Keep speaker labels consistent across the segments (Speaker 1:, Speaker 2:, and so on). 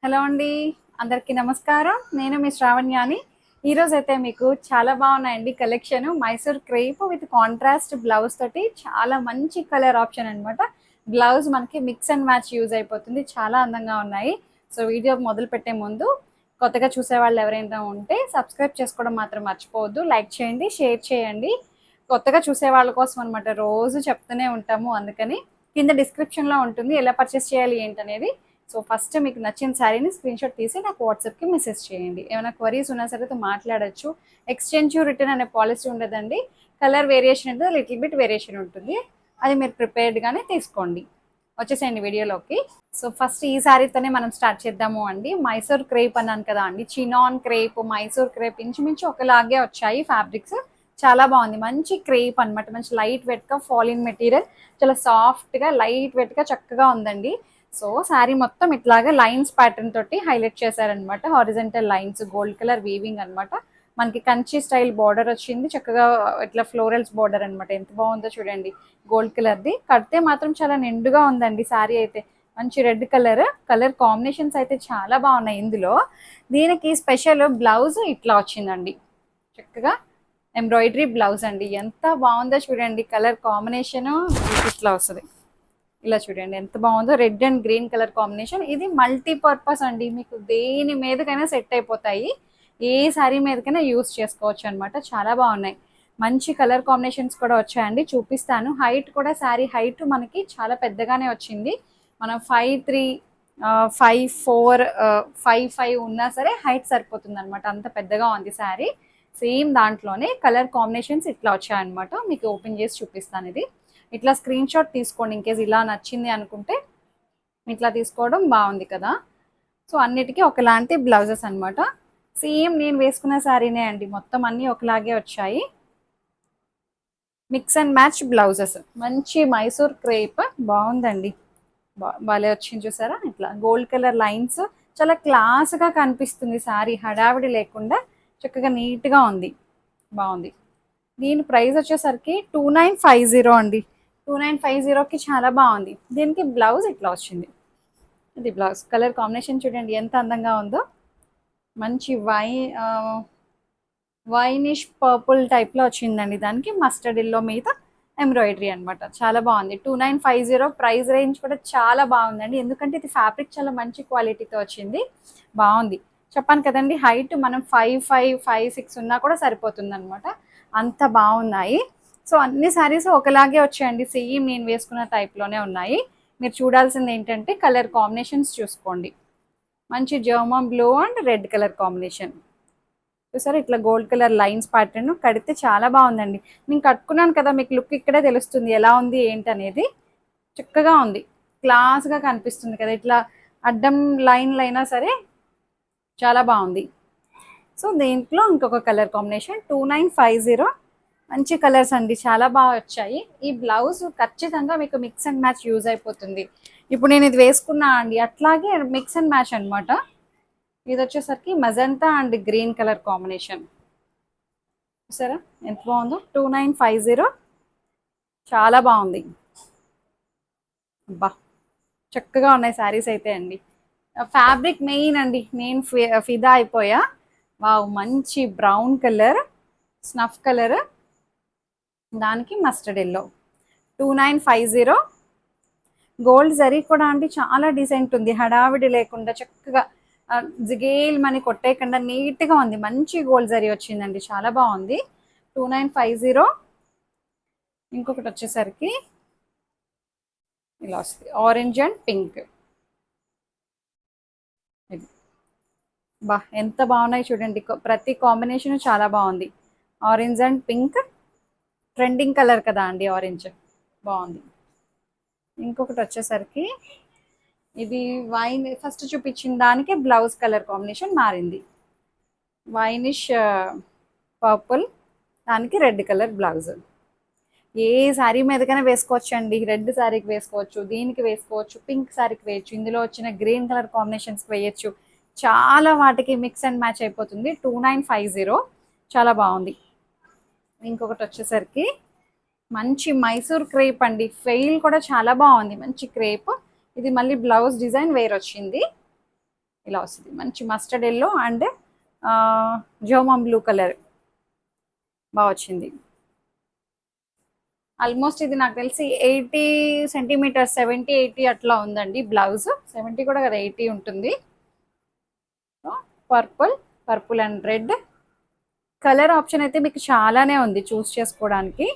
Speaker 1: Hello అండి. అందరికీ నమస్కారం. నేను మీ శ్రావణ్యాని. ఈరోజైతే మీకు చాలా బాగున్నాయండి collection. Mysore crepe with contrast blouse తోటి చాలా మంచి కలర్ ఆప్షన్ అనమాట. బ్లౌజ్ మనకి మిక్స్ అండ్ మ్యాచ్ యూజ్ అయిపోతుంది. చాలా అందంగా ఉన్నాయి. సో వీడియో మొదలు పెట్టే ముందు కొత్తగా చూసే వాళ్ళు ఎవరైనా ఉంటే సబ్స్క్రైబ్ చేసుకోవడం మాత్రం మర్చిపోవద్దు. లైక్ చేయండి, షేర్ చేయండి. కొత్తగా చూసే వాళ్ళ కోసం అనమాట. రోజు చెప్తూనే ఉంటాము. అందుకని కింద డిస్క్రిప్షన్లో ఉంటుంది ఎలా పర్చేస్ చేయాలి ఏంటనేది. సో ఫస్ట్ మీకు నచ్చిన శారీని స్క్రీన్ షాట్ తీసి నాకు వాట్సాప్కి మెసేజ్ చేయండి. ఏమైనా క్వరీస్ ఉన్నా సరే మాట్లాడచ్చు. ఎక్స్చేంజ్ రిటర్న్ అనే పాలసీ ఉండదండి. కలర్ వేరియేషన్ ఉంటుంది, లిటిల్ బిట్ వేరియేషన్ ఉంటుంది. అది మీరు ప్రిపేర్డ్గానే తీసుకోండి. వచ్చేసేయండి వీడియోలోకి. సో ఫస్ట్ ఈ శారీతోనే మనం స్టార్ట్ చేద్దాము అండి. మైసూర్ క్రేప్ అన్నాను కదా అండి. చినాన్ క్రేప్, మైసూర్ క్రేప్ ఇంచుమించు ఒకలాగే వచ్చాయి ఫ్యాబ్రిక్స్. చాలా బాగుంది. మంచి క్రేప్ అనమాట. మంచి లైట్ వెయిట్గా ఫాలిన్ మెటీరియల్. చాలా సాఫ్ట్గా లైట్ వెయిట్గా చక్కగా ఉందండి. సో శారీ మొత్తం ఇట్లాగా లైన్స్ ప్యాటర్న్ తోటి హైలైట్ చేశారనమాట. Horizontal lines, gold colour weaving అనమాట. మనకి కంచి స్టైల్ బార్డర్ వచ్చింది. చక్కగా ఇట్లా ఫ్లోరల్స్ బార్డర్ అనమాట. ఎంత బాగుందో చూడండి. గోల్డ్ కలర్ది కడితే మాత్రం చాలా నిండుగా ఉందండి శారీ అయితే. మంచి రెడ్ కలర్ కాంబినేషన్స్ అయితే చాలా బాగున్నాయి ఇందులో. దీనికి స్పెషల్ బ్లౌజ్ ఇట్లా వచ్చిందండి. చక్కగా ఎంబ్రాయిడరీ బ్లౌజ్ అండి. ఎంత బాగుందో చూడండి. కలర్ కాంబినేషన్ ఇట్లా వస్తుంది. ఇలా చూడండి ఎంత బాగుందో. Red and green colour combination. ఇది మల్టీపర్పస్ అండి. మీకు దేని మీదకైనా సెట్ అయిపోతాయి. ఏ శారీ మీదకైనా యూస్ చేసుకోవచ్చు అనమాట. చాలా బాగున్నాయి. మంచి కలర్ కాంబినేషన్స్ కూడా వచ్చాయండి. చూపిస్తాను. హైట్ కూడా శారీ హైట్ మనకి చాలా పెద్దగానే వచ్చింది. మనం 5'3", 5'4", 5'5" ఉన్నా సరే హైట్ సరిపోతుంది అనమాట. అంత పెద్దగా ఉంది శారీ. సేమ్ దాంట్లోనే కలర్ కాంబినేషన్స్ ఇట్లా వచ్చాయన్నమాట. మీకు ఓపెన్ చేసి చూపిస్తాను. ఇది ఇట్లా స్క్రీన్ షాట్ తీసుకోండి. ఇన్కేస్ ఇలా నచ్చింది అనుకుంటే ఇట్లా తీసుకోవడం బాగుంది కదా. సో అన్నిటికీ ఒకలాంటి బ్లౌజెస్ అనమాట. సేమ్ నేను వేసుకున్న శారీనే అండి. మొత్తం అన్నీ ఒకలాగే వచ్చాయి. Mix and match blouses. మంచి మైసూర్ క్రేప్ బాగుందండి. భలే వచ్చింది చూసారా. ఇట్లా గోల్డ్ కలర్ లైన్స్. చాలా క్లాస్గా కనిపిస్తుంది శారీ. హడావిడి లేకుండా చక్కగా నీట్గా ఉంది. బాగుంది. దీని ప్రైస్ వచ్చేసరికి 2950 అండి. 2950కి చాలా బాగుంది. దీనికి బ్లౌజ్ ఇట్లా వచ్చింది. ఇది బ్లౌజ్. కలర్ కాంబినేషన్ చూడండి ఎంత అందంగా ఉందో. మంచి వైనిష్ పర్పుల్ టైప్లో వచ్చిందండి. దానికి మస్టర్డ్ ఎల్లో మీద ఎంబ్రాయిడరీ అనమాట. చాలా బాగుంది. 2950 ప్రైస్ రేంజ్ కూడా చాలా బాగుందండి. ఎందుకంటే ఇది ఫ్యాబ్రిక్ చాలా మంచి క్వాలిటీతో వచ్చింది. బాగుంది. చెప్పాను కదండి హైట్ మనం 5'5", 5'6" ఉన్నా కూడా సరిపోతుంది అనమాట. అంత బాగున్నాయి. సో అన్ని శారీస్ ఒకలాగే వచ్చాయండి. సేమ్ నేను వేసుకున్న టైప్లోనే ఉన్నాయి. మీరు చూడాల్సింది ఏంటంటే కలర్ కాంబినేషన్స్ చూసుకోండి. మంచి German blue and red colour combination. చూసారా ఇట్లా గోల్డ్ కలర్ లైన్స్ ప్యాటర్న్ కడితే చాలా బాగుందండి. నేను కట్టుకున్నాను కదా, మీకు లుక్ ఇక్కడే తెలుస్తుంది ఎలా ఉంది ఏంటనేది. చక్కగా ఉంది. క్లాస్గా కనిపిస్తుంది కదా. ఇట్లా అడ్డం లైన్లు అయినా సరే చాలా బాగుంది. సో దీంట్లో ఇంకొక కలర్ కాంబినేషన్ 2950. మంచి కలర్స్ అండి. చాలా బాగా వచ్చాయి. ఈ బ్లౌజ్ ఖచ్చితంగా మీకు మిక్స్ అండ్ మ్యాచ్ యూజ్ అయిపోతుంది. ఇప్పుడు నేను ఇది వేసుకున్నా అండి. అట్లాగే మిక్స్ అండ్ మ్యాచ్ అనమాట. ఇది వచ్చేసరికి magenta and green colour combination. చూసారా ఎంత బాగుందో. 2950 చాలా బాగుంది. అబ్బా చక్కగా ఉన్నాయి శారీస్ అయితే అండి. ఫ్యాబ్రిక్ మెయిన్ అండి. నేను ఫిదా అయిపోయా. వావ్ మంచి బ్రౌన్ కలర్, స్నఫ్ కలర్, దానికి మస్టర్డ్ ఎల్లో. 2950. గోల్డ్ జరీ కూడా అండి చాలా డీసెంట్ ఉంది. హడావిడి లేకుండా చక్కగా జిగేల్ మని కొట్టేయకుండా నీట్గా ఉంది. మంచి గోల్డ్ జరీ వచ్చిందండి. చాలా బాగుంది. 2950. ఇంకొకటి వచ్చేసరికి ఇలా వస్తుంది. Orange and pink. ఇది బా ఎంత బాగున్నాయి చూడండి. ప్రతి కాంబినేషన్ చాలా బాగుంది. Orange and pink trending colour కదా అండి. ఆరెంజ్ బాగుంది. ఇంకొకటి వచ్చేసరికి ఇది వైన్ ఫస్ట్ చూపించిన దానికి బ్లౌజ్ కలర్ కాంబినేషన్ మారింది. వైనిష్ పర్పుల్, దానికి రెడ్ కలర్ బ్లౌజ్. ఏ శారీ మీదకైనా వేసుకోవచ్చు అండి. రెడ్ శారీకి వేసుకోవచ్చు, దీనికి వేసుకోవచ్చు, పింక్ శారీకి వేయచ్చు, ఇందులో వచ్చిన గ్రీన్ కలర్ కాంబినేషన్స్కి వేయచ్చు. చాలా వాటికి మిక్స్ అండ్ మ్యాచ్ అయిపోతుంది. 2950 చాలా బాగుంది. ఇంకొకటి వచ్చేసరికి మంచి మైసూర్ క్రేప్ అండి. ఫెయిల్ కూడా చాలా బాగుంది. మంచి క్రేప్. ఇది మళ్ళీ బ్లౌజ్ డిజైన్ వేరు వచ్చింది. ఇలా వస్తుంది. మంచి మస్టర్డ్ ఎల్లో అండ్ జోమం బ్లూ కలర్ బాగా వచ్చింది. ఆల్మోస్ట్ ఇది నాకు తెలిసి 80 సెంటీమీటర్స్, 70-80 అట్లా ఉందండి బ్లౌజ్. 70 కూడా కదా, 80 ఉంటుంది. Purple and red colour option అయితే మీకు చాలానే ఉంది చూస్ చేసుకోవడానికి.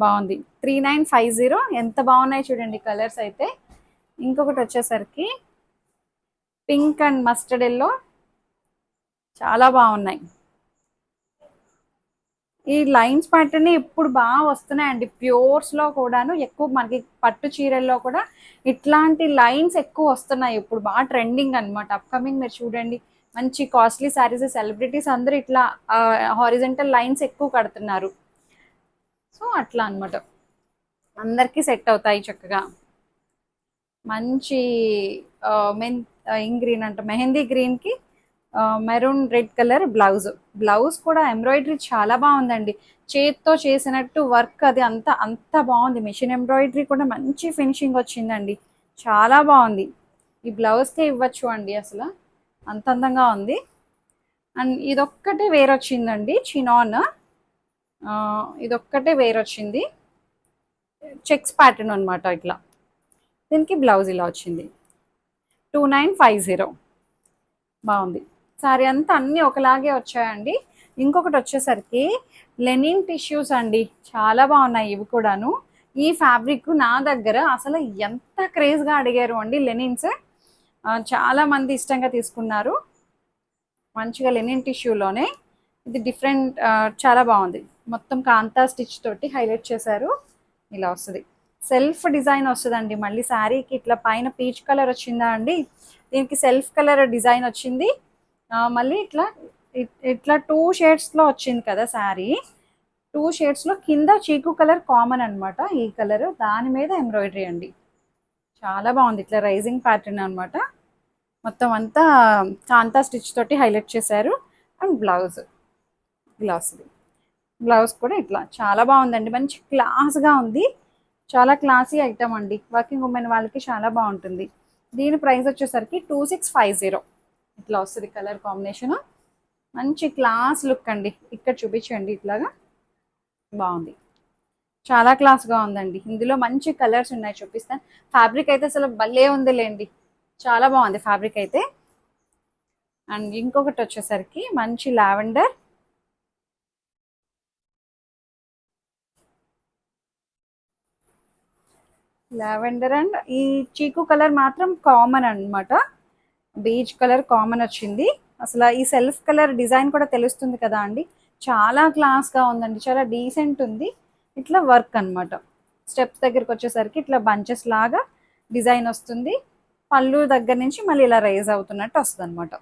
Speaker 1: బాగుంది. 3950. ఎంత బాగున్నాయి చూడండి కలర్స్ అయితే. ఇంకొకటి వచ్చేసరికి పింక్ అండ్ మస్టర్డ్ ఎల్లో చాలా బాగున్నాయి. ఈ లైన్స్ ప్యాటర్న్ ఇప్పుడు బాగా వస్తున్నాయండి ప్యూర్స్లో కూడాను. ఎక్కువ మనకి పట్టు చీరల్లో కూడా ఇట్లాంటి లైన్స్ ఎక్కువ వస్తున్నాయి ఇప్పుడు, బాగా ట్రెండింగ్ అనమాట. అప్కమింగ్ మీరు చూడండి, మంచి కాస్ట్లీ శారీస్ సెలబ్రిటీస్ అందరూ ఇట్లా హారిజంటల్ లైన్స్ ఎక్కువ కడుతున్నారు. సో అట్లా అనమాట, అందరికీ సెట్ అవుతాయి చక్కగా. మంచి గ్రీన్ అంట, మెహందీ గ్రీన్కి మెరూన్ రెడ్ కలర్ బ్లౌజ్ కూడా ఎంబ్రాయిడరీ చాలా బాగుందండి. చేత్తో చేసినట్టు వర్క్ అది అంత బాగుంది. మిషన్ ఎంబ్రాయిడరీ కూడా మంచి ఫినిషింగ్ వచ్చిందండి, చాలా బాగుంది. ఈ బ్లౌజ్కే ఇవ్వచ్చు అండి, అసలు అంత అందంగా ఉంది. అండ్ ఇదొక్కటే వేరొచ్చిందండి చినాన్, ఇదొక్కటే వేరొచ్చింది. చెక్స్ ప్యాటర్న్ అనమాట. ఇట్లా దీనికి బ్లౌజ్ ఇలా వచ్చింది. 2950 బాగుంది. సారీ అంతా అన్నీ ఒకలాగే వచ్చాయండి. ఇంకొకటి వచ్చేసరికి లెనిన్ టిష్యూస్ అండి, చాలా బాగున్నాయి ఇవి కూడాను. ఈ ఫ్యాబ్రిక్ నా దగ్గర అసలు ఎంత క్రేజ్గా అడిగారు అండి. లెనిన్స్ చాలా మంది ఇష్టంగా తీసుకున్నారు. మంచిగా లెనిన్ టిష్యూలోనే ఇది డిఫరెంట్, చాలా బాగుంది. మొత్తం కాంతా స్టిచ్ తోటి హైలైట్ చేశారు. ఇలా వస్తుంది, సెల్ఫ్ డిజైన్ వస్తుందండి. మళ్ళీ శారీకి ఇట్లా పైన పీచ్ కలర్ వచ్చిందా అండి, దీనికి సెల్ఫ్ కలర్ డిజైన్ వచ్చింది. మళ్ళీ ఇట్లా 2 షేడ్స్లో వచ్చింది కదా శారీ. 2 షేడ్స్లో కింద చీకు కలర్ కామన్ అనమాట. ఈ కలర్ దాని మీద ఎంబ్రాయిడరీ అండి, చాలా బాగుంది. ఇట్లా రైజింగ్ ప్యాటర్న్ అనమాట. మొత్తం అంతా కాంతా స్టిచ్ తోటి హైలైట్ చేశారు. అండ్ బ్లౌజ్ ఇలా వస్తుంది. బ్లౌజ్ కూడా ఇట్లా చాలా బాగుందండి, మంచి క్లాస్గా ఉంది. చాలా క్లాసీ ఐటమ్ అండి, వర్కింగ్ ఉమెన్ వాళ్ళకి చాలా బాగుంటుంది. దీని ప్రైస్ వచ్చేసరికి 2650 ఇట్లా వస్తుంది. కలర్ కాంబినేషన్ మంచి క్లాస్ లుక్ అండి. ఇక్కడ చూపించండి, ఇట్లాగా బాగుంది, చాలా క్లాస్గా ఉందండి. ఇందులో మంచి కలర్స్ ఉన్నాయి, చూపిస్తాను. ఫ్యాబ్రిక్ అయితే అసలు భలే ఉందిలేండి, చాలా బాగుంది ఫ్యాబ్రిక్ అయితే. అండ్ ఇంకొకటి వచ్చేసరికి మంచి లావెండర్ అండ్ ఈ చీకు కలర్ మాత్రం కామన్ అనమాట. బీచ్ కలర్ కామన్ వచ్చింది. అసలు ఈ సెల్ఫ్ కలర్ డిజైన్ కూడా తెలుస్తుంది కదా అండి, చాలా క్లాస్గా ఉందండి, చాలా డీసెంట్ ఉంది. ఇట్లా వర్క్ అనమాట. స్టెప్స్ దగ్గరికి వచ్చేసరికి ఇట్లా బంచెస్ లాగా డిజైన్ వస్తుంది. పళ్ళు దగ్గర నుంచి మళ్ళీ ఇలా రైజ్ అవుతున్నట్టు వస్తుంది అనమాట.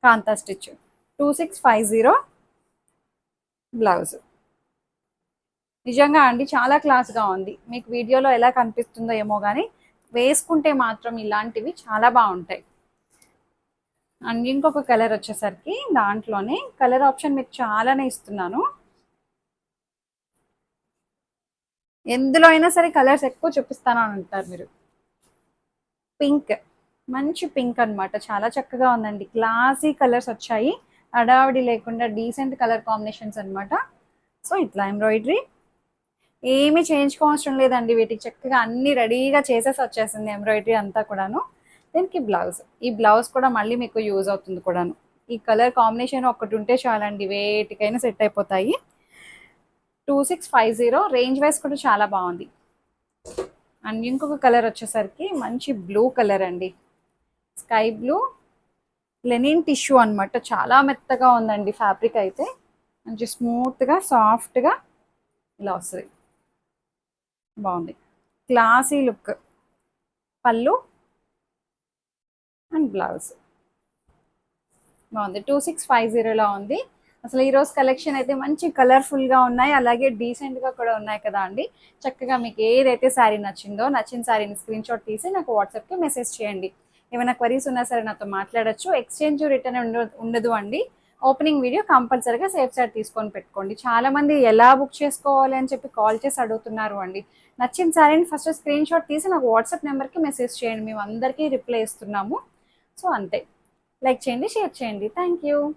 Speaker 1: కాంతా స్టిచ్ 2650 బ్లౌజ్. నిజంగా అండి చాలా క్లాస్గా ఉంది. మీకు వీడియోలో ఎలా కనిపిస్తుందో ఏమో కానీ వేసుకుంటే మాత్రం ఇలాంటివి చాలా బాగుంటాయి. అండ్ ఇంకొక కలర్ వచ్చేసరికి దాంట్లోనే కలర్ ఆప్షన్ మీకు చాలానే ఇస్తున్నాను. ఎందులో అయినా సరే కలర్స్ ఎక్కువ చూపిస్తాను అని అంటారు మీరు. పింక్, మంచి పింక్ అనమాట, చాలా చక్కగా ఉందండి. క్లాసీ కలర్స్ వచ్చాయి, అడావిడి లేకుండా డీసెంట్ కలర్ కాంబినేషన్స్ అనమాట. సో ఇట్లా ఎంబ్రాయిడరీ ఏమీ చేయించుకోవసరం లేదండి, వీటికి చక్కగా అన్ని రెడీగా చేసేసి వచ్చేసింది ఎంబ్రాయిడరీ అంతా కూడాను. దీనికి బ్లౌజ్, ఈ బ్లౌజ్ కూడా మళ్ళీ మీకు యూజ్ అవుతుంది కూడాను. ఈ కలర్ కాంబినేషన్ ఒకటి ఉంటే చాలండి, వేటికైనా సెట్ అయిపోతాయి. 2650 రేంజ్ వైస్ కూడా చాలా బాగుంది. అండ్ ఇంకొక కలర్ వచ్చేసరికి మంచి బ్లూ కలర్ అండి, స్కై బ్లూ లెనిన్ టిష్యూ అనమాట. చాలా మెత్తగా ఉందండి ఫ్యాబ్రిక్ అయితే, మంచి స్మూత్గా సాఫ్ట్గా ఇలా వస్తుంది, బాగుంది. క్లాసీ లుక్, పళ్ళు అండ్ బ్లౌజ్ బాగుంది. 2650లో ఉంది. అసలు ఈరోజు కలెక్షన్ అయితే మంచి కలర్ఫుల్గా ఉన్నాయి, అలాగే డీసెంట్గా కూడా ఉన్నాయి కదా అండి. చక్కగా మీకు ఏదైతే శారీ నచ్చిందో, నచ్చిన శారీని స్క్రీన్ షాట్ తీసి నాకు వాట్సాప్కి మెసేజ్ చేయండి. ఏమైనా క్వరీస్ ఉన్నా సరే నాతో మాట్లాడచ్చు. ఎక్స్చేంజ్ రిటర్న్ ఉండదు అండి. ఓపెనింగ్ వీడియో కంపల్సరీగా సేఫ్ సైడ్ తీసుకొని పెట్టుకోండి. చాలామంది ఎలా బుక్ చేసుకోవాలి అని చెప్పి కాల్ చేసి అడుగుతున్నారు అండి. నచ్చిన శారీని ఫస్ట్ స్క్రీన్ షాట్ తీసి నాకు వాట్సాప్ నెంబర్కి మెసేజ్ చేయండి, మేము అందరికీ రిప్లై ఇస్తున్నాము. సో అంతే. లైక్ చేయండి, షేర్ చేయండి. Thank you.